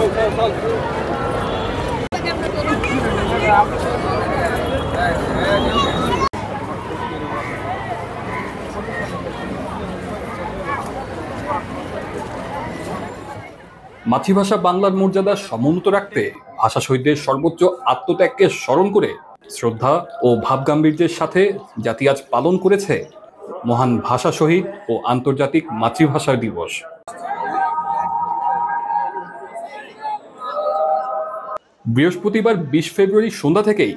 মাতৃভাষা বাংলার মর্যাদা সমুন্নত রাখতে ভাষা শহীদদের সর্বোচ্চ আত্মত্যাগকে স্মরণ করে শ্রদ্ধা ও ভাবগাম্ভীর্যের সাথে জাতি আজ পালন করেছে মহান ভাষা শহীদ ও আন্তর্জাতিক মাতৃভাষা দিবস। বৃহস্পতিবার ২০ ফেব্রুয়ারি সন্ধ্যা থেকেই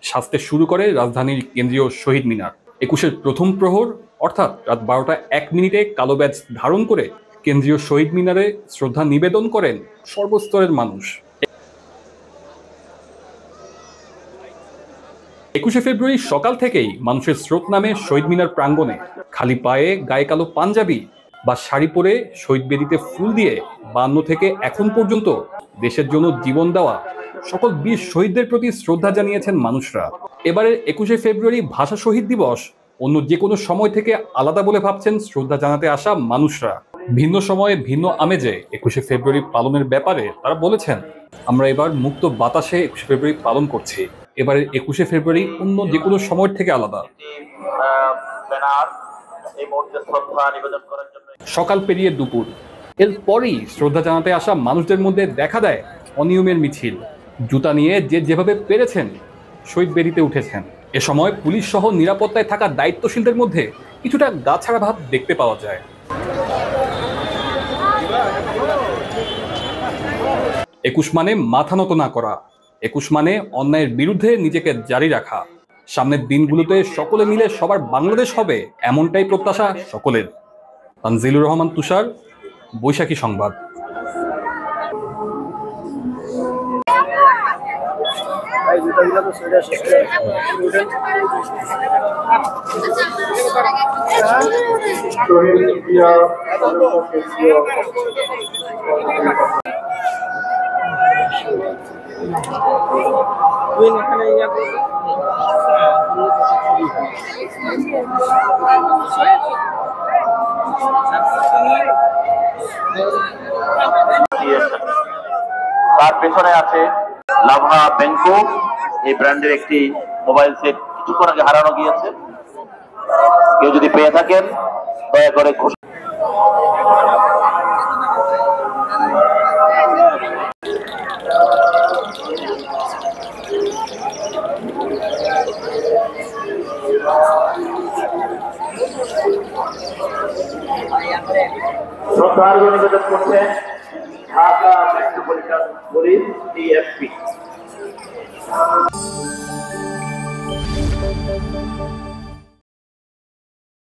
সাজতে শুরু করে রাজধানীর কেন্দ্রীয় শহীদ মিনার। ২১-এর প্রথম প্রহর অর্থাৎ রাত ১২টা ১ মিনিটে কালো ব্যাজ ধারণ করে কেন্দ্রীয় শহীদ মিনারে শ্রদ্ধা নিবেদন করেন সর্বস্তরের মানুষ। ২১শে ফেব্রুয়ারি সকাল থেকেই মানুষের স্রোত নামে শহীদ মিনার প্রাঙ্গণে। খালি পায়ে গায়ে কালো পাঞ্জাবি বা শাড়ি পরে শহীদ বেদিতে ফুল দিয়ে ৫২ থেকে এখন পর্যন্ত দেশের জন্য জীবন দেওয়া সকল বীর শহীদদের প্রতি শ্রদ্ধা জানিয়েছেন মানুষরা। এবারের ২১শে ফেব্রুয়ারি ভাষা শহীদ দিবস অন্য যে কোনো সময় থেকে আলাদা বলে ভাবছেন শ্রদ্ধা জানাতে আসা মানুষরা। ভিন্ন সময়ে ভিন্ন আমেজে ২১শে ফেব্রুয়ারি পালনের ব্যাপারে তারা বলেছেন, আমরা এবার মুক্ত বাতাসে ২১শে ফেব্রুয়ারি পালন করছি। এবারের ২১শে ফেব্রুয়ারি অন্য যে কোনো সময়ের থেকে আলাদা। সকাল পেরিয়ে দুপুর, এরপরই শ্রদ্ধা জানাতে আসা মানুষদের মধ্যে দেখা দেয় অনিয়মের মিছিল। জুতা নিয়ে যে যেভাবে পেরেছেন শহীদ বেদিতে উঠেছেন। এ সময় পুলিশ সহ নিরাপত্তায় থাকা দায়িত্বশীলদের মধ্যে কিছুটা গাছাড়া ভাব দেখতে পাওয়া যায়। ২১ মানে মাথা নত না করা, ২১ মানে অন্যায়ের বিরুদ্ধে নিজেকে জারি রাখা। সামনের দিনগুলোতে সকলে মিলে সবার বাংলাদেশ হবে, এমনটাই প্রত্যাশা সকলের। তানজিলুর রহমান তুষার, বৈশাখী সংবাদ। তার পেছনে আছে লাভা ব্যাংকো, এই ব্র্যান্ডের একটি মোবাইল সেট কিছুক্ষণ আগে হারানো গিয়েছে। কেউ যদি পেয়ে থাকেন দয়া করে নিবেদন করছেন ঢাকা মেট্রোপলিটন পুলিশ ডিএসপি।